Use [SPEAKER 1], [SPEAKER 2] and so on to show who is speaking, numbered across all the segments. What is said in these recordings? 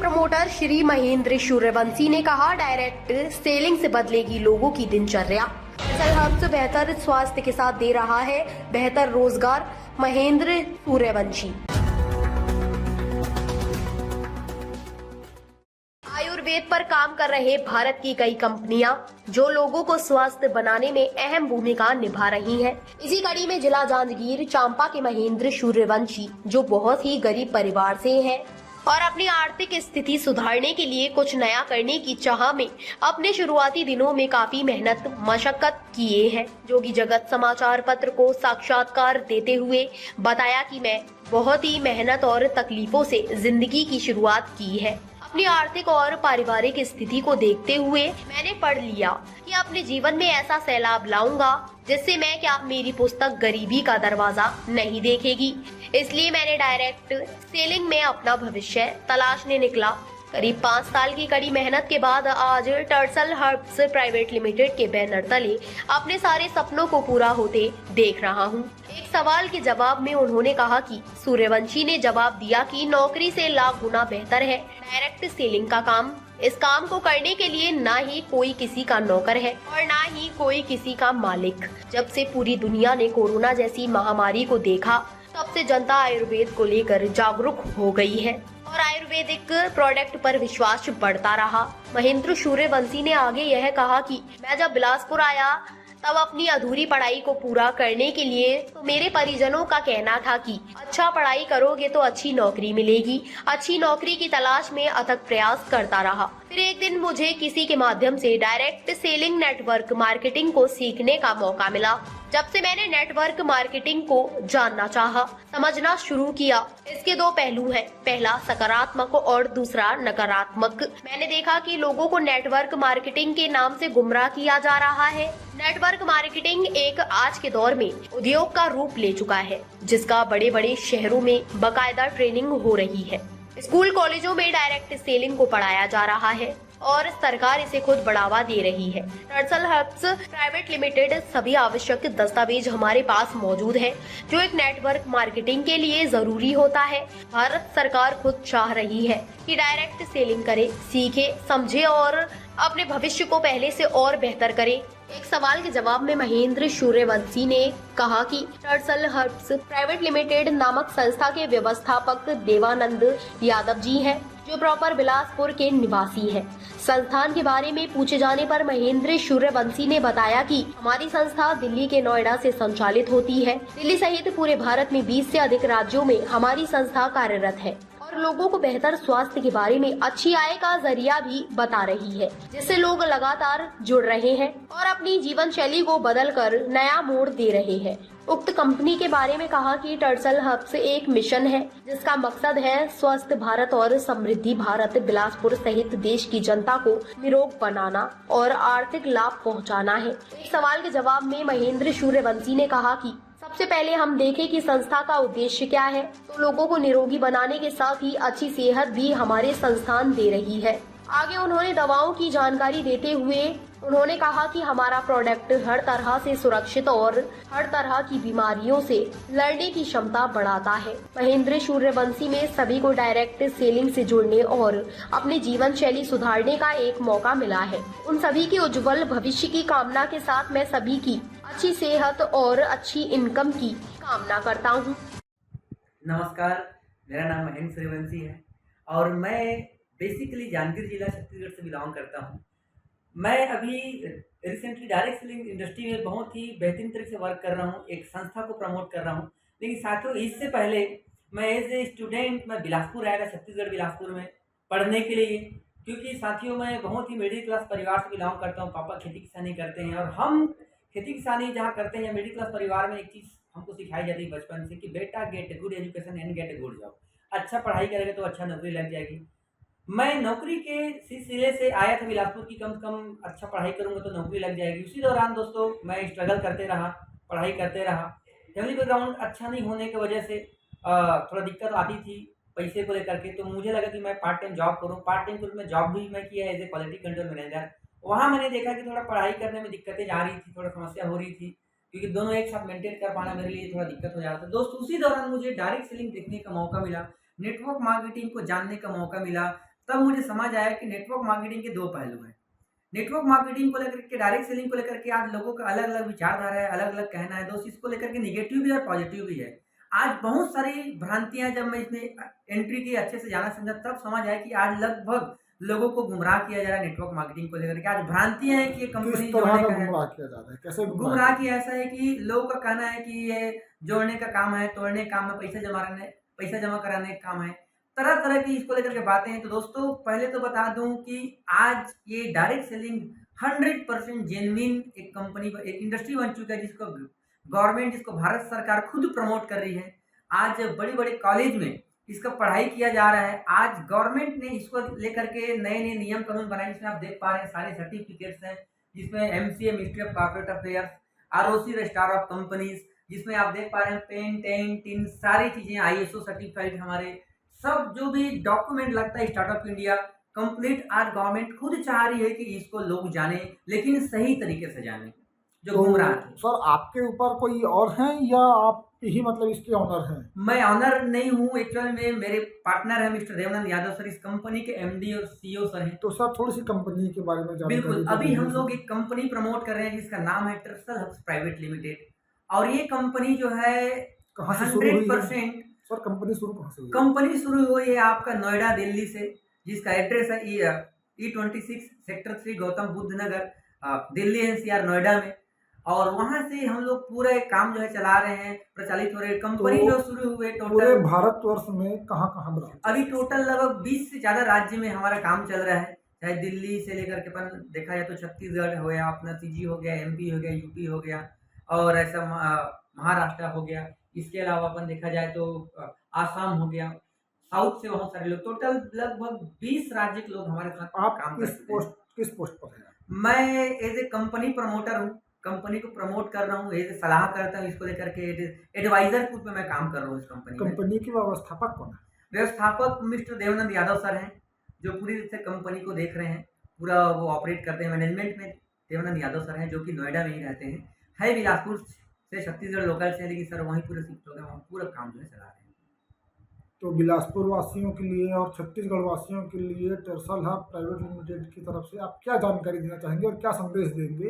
[SPEAKER 1] Promoter Shri Mahendra Suryavanshi ने कहा, direct selling से बदलेगी लोगों की दिनचर्या। दरअसल हब्स बेहतर स्वास्थ्य के साथ दे रहा है बेहतर रोजगार। महेंद्र सूर्यवंशी। आयुर्वेद पर काम कर रहे भारत की कई कंपनियां जो लोगों को स्वस्थ बनाने में अहम भूमिका निभा रही हैं। इसी कड़ी में जिला जांजगीर चांपा के महेंद्र सूर्यवंशी, जो बहुत ही गरीब परिवार से हैं और अपनी आर्थिक स्थिति सुधारने के लिए कुछ नया करने की चाह में अपने शुरुआती दिनों में काफी मेहनत मशक्कत किए हैं। जोगी जगत समाचार पत्र को साक्षात्कार देते हुए बताया कि मैं बहुत ही मेहनत और तकलीफों से जिंदगी की शुरुआत की है। अपनी आर्थिक और पारिवारिक स्थिति को देखते हुए मैंने पढ़ लिया कि अपने जीवन में ऐसा सैलाब लाऊंगा जिससे मैं क्या मेरी पुस्तक गरीबी का दरवाजा नहीं देखेगी। इसलिए मैंने डायरेक्ट सेलिंग में अपना भविष्य तलाशने निकला। करीब 5 साल की कड़ी मेहनत के बाद आज टर्सल हर्ब्स प्राइवेट लिमिटेड के बैनर तले अपने सारे सपनों को पूरा होते देख रहा हूँ। एक सवाल के जवाब में उन्होंने कहा कि सूर्यवंशी ने जवाब दिया कि नौकरी से लाख गुना बेहतर है डायरेक्ट सेलिंग का काम। इस काम को करने के लिए ना ही कोई किसी का नौकर है और ना ही कोई किसी का मालिक। जब से पूरी दुनिया ने कोरोना जैसी महामारी को देखा, तब से जनता आयुर्वेद को लेकर जागरूक हो गई है और आयुर्वेदिक प्रोडक्ट पर विश्वास बढ़ता रहा। महेंद्र सूर्यवंशी ने आगे यह कहा कि मैं जब बिलासपुर आया तब अपनी अधूरी पढ़ाई को पूरा करने के लिए तो मेरे परिजनों का कहना था कि अच्छा पढ़ाई करोगे तो अच्छी नौकरी मिलेगी। अच्छी नौकरी की तलाश में अथक प्रयास करता रहा। फिर एक दिन मुझे किसी के माध्यम से डायरेक्ट सेलिंग नेटवर्क मार्केटिंग को सीखने का मौका मिला। जब से मैंने नेटवर्क मार्केटिंग को जानना चाहा, समझना शुरू किया। इसके 2 पहलू हैं, पहला सकारात्मक और दूसरा नकारात्मक। मैंने देखा कि लोगों को नेटवर्क मार्केटिंग के नाम से गुमराह किया जा रहा है। नेटवर्क मार्केटिंग एक आज के दौर में उद्योग का रूप ले चुका है, जिसका बड़े बड़े शहरों में बाकायदा ट्रेनिंग हो रही है। स्कूल कॉलेजों में डायरेक्ट सेलिंग को पढ़ाया जा रहा है और सरकार इसे खुद बढ़ावा दे रही है। टर्सल हर्ब्स प्राइवेट लिमिटेड सभी आवश्यक दस्तावेज हमारे पास मौजूद है जो एक नेटवर्क मार्केटिंग के लिए जरूरी होता है। भारत सरकार खुद चाह रही है कि डायरेक्ट सेलिंग करे, सीखे, समझे और अपने भविष्य को पहले से और बेहतर करे। एक सवाल के जवाब में महेंद्र सूर्यवंशी ने कहा कि टर्सल हर्ब्स प्राइवेट लिमिटेड नामक संस्था के व्यवस्थापक देवानंद यादव जी हैं, जो प्रॉपर बिलासपुर के निवासी हैं। संस्थान के बारे में पूछे जाने पर महेंद्र सूर्यवंशी ने बताया कि हमारी संस्था दिल्ली के नोएडा से संचालित होती है। दिल्ली सहित पूरे भारत में 20 से अधिक राज्यों में हमारी संस्था कार्यरत है और लोगों को बेहतर स्वास्थ्य के बारे में अच्छी आय का जरिया भी बता रही है, जिससे लोग लगातार जुड़ रहे हैं और अपनी जीवन शैली को बदलकर नया मोड़ दे रहे हैं। उक्त कंपनी के बारे में कहा कि टर्सल हब्स एक मिशन है जिसका मकसद है स्वस्थ भारत और समृद्धि भारत बिलासपुर सहित देश की जनता को निरोग बनाना और आर्थिक लाभ पहुंचाना है। एक सवाल के जवाब में महेंद्र सूर्यवंशी ने कहा कि सबसे पहले हम देखें कि संस्था का उद्देश्य क्या है, तो लोगों को निरोगी बनाने के साथ ही अच्छी सेहत भी हमारे संस्थान दे रही है। आगे उन्होंने दवाओं की जानकारी देते हुए उन्होंने कहा कि हमारा प्रोडक्ट हर तरह से सुरक्षित और हर तरह की बीमारियों से लड़ने की क्षमता बढ़ाता है। महेंद्र सूर्यवंशी में सभी को डायरेक्ट सेलिंग से जुड़ने और अपने जीवन शैली सुधारने का एक मौका मिला है। उन सभी के उज्जवल भविष्य की कामना के साथ मैं सभी की अच्छी सेहत और अच्छी इनकम की कामना करता हूँ।
[SPEAKER 2] नमस्कार, मेरा नाम महेंद्र सूर्यवंशी है और मैं बेसिकली जांजगीर जिला छत्तीसगढ़ से बिलोंग करता हूँ। मैं अभी रिसेंटली डायरेक्ट सेलिंग इंडस्ट्री में बहुत ही बेहतरीन तरीके से वर्क कर रहा हूँ, एक संस्था को प्रमोट कर रहा हूँ। लेकिन साथियों, इससे पहले मैं एज ए स्टूडेंट मैं बिलासपुर आया था, छत्तीसगढ़ बिलासपुर में पढ़ने के लिए, क्योंकि साथियों मैं बहुत ही मिडिल क्लास परिवार से बिलोंग करता हूँ। पापा खेती किसानी करते हैं और हम खेती किसानी जहाँ करते हैं मिडिल क्लास परिवार में एक चीज़ हमको सिखाई जाती है बचपन से कि बेटा get good education and get good job. अच्छा पढ़ाई करेंगे तो अच्छा नौकरी लग जाएगी। मैं नौकरी के सिलसिले से आया था बिलासपुर की, कम से कम अच्छा पढ़ाई करूंगा तो नौकरी लग जाएगी। उसी दौरान दोस्तों मैं स्ट्रगल करते रहा, पढ़ाई करते रहा। फैमिली बैकग्राउंड अच्छा नहीं होने की वजह से थोड़ा दिक्कत आती थी पैसे को लेकर के, तो मुझे लगा कि मैं पार्ट टाइम जॉब करूँ। पार्ट टाइम के रूप में जॉब भी मैं किया as a quality control manager. वहाँ मैंने देखा कि थोड़ा पढ़ाई करने में दिक्कतें आ रही थी, थोड़ा समस्या हो रही थी, क्योंकि दोनों एक साथ मेंटेन कर पाना मेरे लिए थोड़ा दिक्कत हो जाता था। दोस्त उसी दौरान मुझे डायरेक्ट सेलिंग देखने का मौका मिला, नेटवर्क मार्केटिंग को जानने का मौका मिला, तब मुझे समझ आया कि नेटवर्क मार्केटिंग के 2 पहलू हैं। नेटवर्क मार्केटिंग को लेकर के, डायरेक्ट सेलिंग को लेकर के आज लोगों का अलग-अलग विचारधारा है, अलग-अलग कहना है। दोस्त इसको लेकर के नेगेटिव भी है और पॉजिटिव भी है। आज बहुत सारी भ्रांतियाँ जब मैं इसमें एंट्री की, अच्छे से जाना समझा, तब समझ आया कि आज लगभग लोगों को गुमराह किया जा रहा है नेटवर्क मार्केटिंग को लेकर के। आज भ्रांतियाँ हैं कि ये
[SPEAKER 3] किस
[SPEAKER 2] कंपनी
[SPEAKER 3] तरह
[SPEAKER 2] जोड़ने
[SPEAKER 3] का
[SPEAKER 2] का है।
[SPEAKER 3] गुमराह किया जा रहा है, कैसे गुमराह
[SPEAKER 2] गुमराह की ऐसा है कि लोगों का कहना है कि ये जोड़ने का काम है, तोड़ने का काम है, पैसा जमा कराने का काम है। तरह-तरह की इसको लेकर के बातें हैं। तो दोस्तों, पहले तो बता दूँ कि आज ये डायरेक्ट सेलिंग 100% जेन्युइन एक कंपनी, एक इंडस्ट्री बन चुका है, जिसको गवर्नमेंट, जिसको भारत सरकार खुद प्रमोट कर रही है। आज बड़े-बड़े कॉलेज में इसका पढ़ाई किया जा रहा है। आज गवर्नमेंट ने इसको लेकर के नए-नए नियम कानून बनाए, जिसमें आप देख पा रहे हैं सारे सर्टिफिकेट्स हैं, जिसमें MCA ministry of corporate affairs, ROC registrar of companies, जिसमें आप देख पा रहे हैं पेन, टेन, टिन सारी चीज़ें आईएसओ सर्टिफाइड, हमारे सब जो भी डॉक्यूमेंट लगता है स्टार्टअप इंडिया कंप्लीट, आज गवर्नमेंट खुद चाह रही है कि इसको लोग जाने, लेकिन सही तरीके से जाने, जो
[SPEAKER 3] तो
[SPEAKER 2] गुमराह थे।
[SPEAKER 3] सर आपके ऊपर कोई और हैं या आप ही मतलब इसके ऑनर हैं?
[SPEAKER 2] मैं ऑनर नहीं हूँ, एक्चुअल में मेरे पार्टनर है मिस्टर देवानंद यादव सर, इस कंपनी के एमडी और सीईओ सर हैं।
[SPEAKER 3] तो सर थोड़ी सी कंपनी के बारे में जानकारी
[SPEAKER 2] बिल्कुल,
[SPEAKER 3] तो
[SPEAKER 2] अभी हम
[SPEAKER 3] दीजिए
[SPEAKER 2] लोग
[SPEAKER 3] सर।
[SPEAKER 2] एक कंपनी प्रमोट कर रहे हैं जिसका नाम है ट्रस्टल हब्स प्राइवेट लिमिटेड, और ये कंपनी जो है
[SPEAKER 3] कहाँ से शुरू हुई है
[SPEAKER 2] 100%
[SPEAKER 3] सर? कंपनी शुरू कहाँ से हुई है?
[SPEAKER 2] कंपनी शुरू हुई है आपका नोएडा, दिल्ली से, जिसका एड्रेस है E26 सेक्टर 3 गौतम बुद्ध नगर, दिल्ली एनसीआर नोएडा में। और वहाँ से हम लोग पूरा एक काम जो है चला रहे हैं, प्रचलित हो रहे हैं। कंपनी
[SPEAKER 3] तो
[SPEAKER 2] जो शुरू हुए
[SPEAKER 3] पूरे
[SPEAKER 2] टोटल,
[SPEAKER 3] भारतवर्ष में कहाँ ब्रांच है?
[SPEAKER 2] अभी टोटल लगभग 20 से ज़्यादा राज्य में हमारा काम चल रहा है। चाहे दिल्ली से लेकर के अपन देखा जाए तो छत्तीसगढ़ हो गया, अपना सीजी हो गया, एमपी हो गया, यूपी हो गया, और ऐसा महाराष्ट्र हो गया। इसके अलावा अपन देखा जाए तो आसाम हो गया, साउथ से बहुत सारे लोग, टोटल लगभग 20 राज्य के लोग हमारे साथ
[SPEAKER 3] आप
[SPEAKER 2] काम करते हैं।
[SPEAKER 3] किस पोस्ट पर हैं?
[SPEAKER 2] मैं एज ए कंपनी प्रमोटर हूँ, कंपनी को प्रमोट कर रहा हूँ, एज ए सलाह करता हूँ इसको लेकर के, एडवाइजर के रूप में मैं काम कर रहा हूँ इस कंपनी में।
[SPEAKER 3] कंपनी के व्यवस्थापक कौन है?
[SPEAKER 2] व्यवस्थापक मिस्टर देवानंद यादव सर हैं, जो पूरी तरह से कंपनी को देख रहे हैं, पूरा वो ऑपरेट करते हैं। मैनेजमेंट में देवानंद यादव सर हैं, जो कि नोएडा में ही रहते हैं, है बिलासपुर से, छत्तीसगढ़ लोकल से हैं, लेकिन सर वहीं पूरे शिफ्ट हो गए, वहाँ पूरा काम जो है चला रहे हैं।
[SPEAKER 3] तो बिलासपुर वासियों के लिए और छत्तीसगढ़ वासियों के लिए टर्सल हब प्राइवेट लिमिटेड की तरफ से आप क्या जानकारी देना चाहेंगे और क्या संदेश देंगे,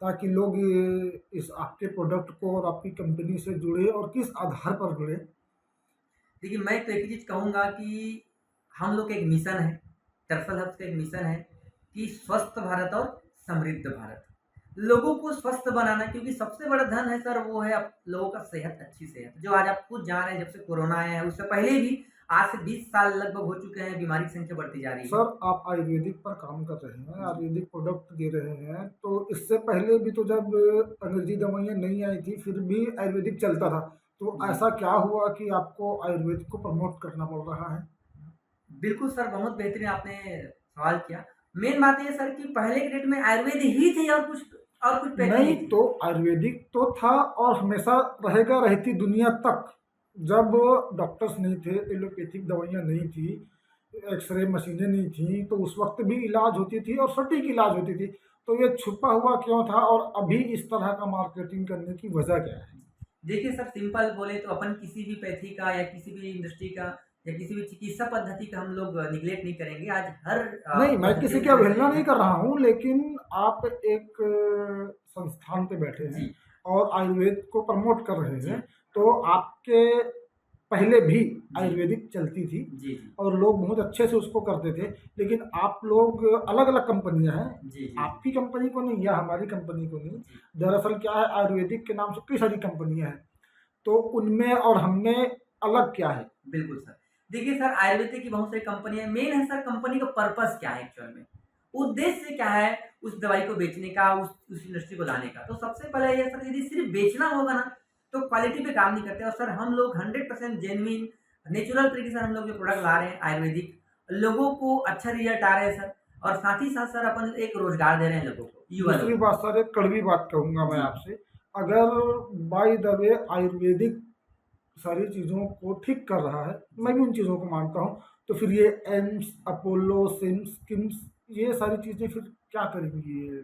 [SPEAKER 3] ताकि लोग ये इस आपके प्रोडक्ट को और आपकी कंपनी से जुड़े और किस आधार पर जुड़े?
[SPEAKER 2] देखिए, मैं तो एक ही चीज़ कहूँगा कि हम लोग का एक मिशन है, टर्सल हब्स का एक मिशन है कि स्वस्थ भारत और समृद्ध भारत। लोगों को स्वस्थ बनाना, क्योंकि सबसे बड़ा धन है सर, वो है लोगों का सेहत, अच्छी सेहत। जो आज आप खुद जान रहे हैं, जब से कोरोना आया है, उससे पहले भी आज से 20 साल लगभग हो चुके हैं, बीमारी की संख्या बढ़ती जा रही है।
[SPEAKER 3] सर आप आयुर्वेदिक पर काम कर रहे हैं, आयुर्वेदिक प्रोडक्ट दे रहे हैं, तो इससे पहले भी तो जब अंग्रेजी दवाइयाँ नहीं आई थी फिर भी आयुर्वेदिक चलता था, तो
[SPEAKER 2] जी।
[SPEAKER 3] ऐसा क्या हुआ कि आपको आयुर्वेदिक को प्रमोट करना पड़ रहा है?
[SPEAKER 2] बिल्कुल सर, बहुत बेहतरीन आपने सवाल किया। मेन बात ये है सर कि पहले के डेट में आयुर्वेद ही थे, और कुछ पहले
[SPEAKER 3] नहीं,
[SPEAKER 2] नहीं थी।
[SPEAKER 3] तो आयुर्वेदिक तो था और हमेशा रहेगा, रहती दुनिया तक। जब डॉक्टर्स नहीं थे, एलोपैथिक दवाइयाँ नहीं थी, एक्सरे मशीनें नहीं थी, तो उस वक्त भी इलाज होती थी और सटीक इलाज होती थी। तो ये छुपा हुआ क्यों था और अभी इस तरह का मार्केटिंग करने की वजह क्या है?
[SPEAKER 2] देखिए सर, सिंपल बोले तो अपन किसी भी पैथी का या किसी भी इंडस्ट्री का या किसी भी चिकित्सा पद्धति का हम लोग निग्लेक्ट नहीं करेंगे। आज हर
[SPEAKER 3] नहीं, मैं
[SPEAKER 2] पद्धति
[SPEAKER 3] किसी की
[SPEAKER 2] में
[SPEAKER 3] अवहेलना नहीं कर रहा हूँ, लेकिन आप एक संस्थान पे बैठे हैं
[SPEAKER 2] जी,
[SPEAKER 3] और आयुर्वेद को प्रमोट कर रहे
[SPEAKER 2] जी,
[SPEAKER 3] हैं, तो आपके पहले भी
[SPEAKER 2] जी,
[SPEAKER 3] आयुर्वेदिक चलती थी
[SPEAKER 2] जी, जी,
[SPEAKER 3] और लोग बहुत अच्छे से उसको करते थे, लेकिन आप लोग अलग-अलग कंपनियां हैं,
[SPEAKER 2] जी, जी,
[SPEAKER 3] आपकी कंपनी को नहीं या हमारी कंपनी को नहीं।
[SPEAKER 2] जी।
[SPEAKER 3] दरअसल क्या है, आयुर्वेदिक के नाम से कई सारी कंपनियां हैं, तो उनमें और हमें अलग क्या है?
[SPEAKER 2] बिल्कुल सर। देखिए सर, आयुर्वेदिक की बहुत सारी कंपनियाँ, मेन है सर कंपनी का पर्पस क्या है एक्चुअल में? उद्देश्य क्या है उस दवाई को बेचने का, उस इंडस्ट्री को लाने का? तो सबसे पहले ये सर, यदि सिर्फ़ बेचना होगा ना, तो क्वालिटी पे काम नहीं करते। और सर हम लोग 100% जेन्युइन, नेचुरल तरीके से हम लोग जो प्रोडक्ट ला रहे हैं आयुर्वेदिक, लोगों को अच्छा रिज़ल्ट आ रहा है सर, और साथ ही साथ सर अपन एक रोज़गार दे रहे हैं लोगों को, युवा
[SPEAKER 3] दूसरी
[SPEAKER 2] लोगों
[SPEAKER 3] बात सर, एक कड़वी बात कहूँगा मैं
[SPEAKER 2] जी।
[SPEAKER 3] आपसे, अगर बाय द वे आयुर्वेदिक सारी चीज़ों को ठीक कर रहा है, मैं भी उन चीज़ों को मानता हूँ, तो फिर ये एम्स, अपोलो, सिम्स, किम्स, ये सारी चीज़ें फिर क्या करेंगी ये?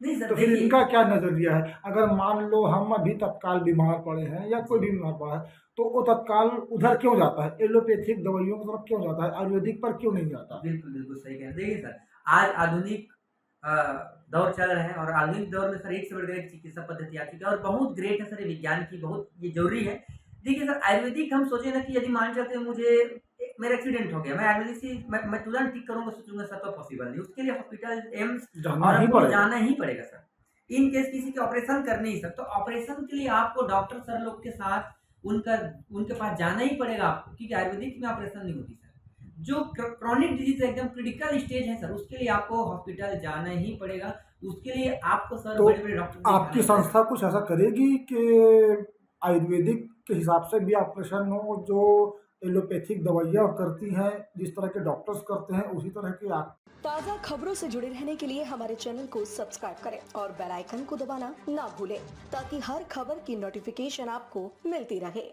[SPEAKER 2] नहीं सर
[SPEAKER 3] तो फिर
[SPEAKER 2] देखिए,
[SPEAKER 3] इनका क्या नजरिया है? अगर मान लो हम अभी तत्काल बीमार पड़े हैं या कोई भी बीमार पड़ा है, तो वो तत्काल उधर क्यों जाता है? एलोपैथिक दवाइयों की तरफ क्यों जाता है? आयुर्वेदिक पर क्यों नहीं जाता?
[SPEAKER 2] बिल्कुल, बिल्कुल सही कह रहे हैं। देखिए सर, आज आधुनिक अ, दौर चल रहा है और आधुनिक दौर में सर एक से बढ़कर एक चिकित्सा पद्धति आ चुकी है और बहुत ग्रेट है सर ये विज्ञान की, बहुत ये ज़रूरी है। देखिए सर, आयुर्वेदिक हम सोचे ना कि यदि मान चलते हैं मुझे मेरा एक्सीडेंट हो गया, मैं आयुर्वेदिक से मैं तुरंत ठीक करूँगा सोचूँगा सर तो पॉसिबल नहीं। उसके लिए हॉस्पिटल, एम्स
[SPEAKER 3] जाना
[SPEAKER 2] और
[SPEAKER 3] ही
[SPEAKER 2] अपोलो
[SPEAKER 3] पड़ेगा।
[SPEAKER 2] जाना ही पड़ेगा सर। इन केस किसी के ऑपरेशन करने ही सर, तो ऑपरेशन के लिए आपको डॉक्टर सर लोग के साथ उनका उनके पास जाना ही पड़ेगा आपको, क्योंकि आयुर्वेदिक में ऑपरेशन नहीं होती सर। जो क्रॉनिक डिजीज एकदम क्रिटिकल स्टेज है सर, उसके लिए आपको हॉस्पिटल जाना ही पड़ेगा। उसके लिए आपको सर
[SPEAKER 3] तो
[SPEAKER 2] बड़े-बड़े डॉक्टर
[SPEAKER 3] आपकी
[SPEAKER 2] दिखाना पड़ेगा।
[SPEAKER 3] संस्था कुछ ऐसा करेगी कि आयुर्वेदिक के हिसाब से भी ऑपरेशन हो, जो एलोपैथिक दवाइयाँ करती हैं, जिस तरह के डॉक्टर्स करते हैं, उसी तरह के आप।
[SPEAKER 4] ताज़ा खबरों से जुड़े रहने के लिए हमारे चैनल को सब्सक्राइब करें और बेल आइकन को दबाना ना भूलें, ताकि हर खबर की नोटिफिकेशन आपको मिलती रहे।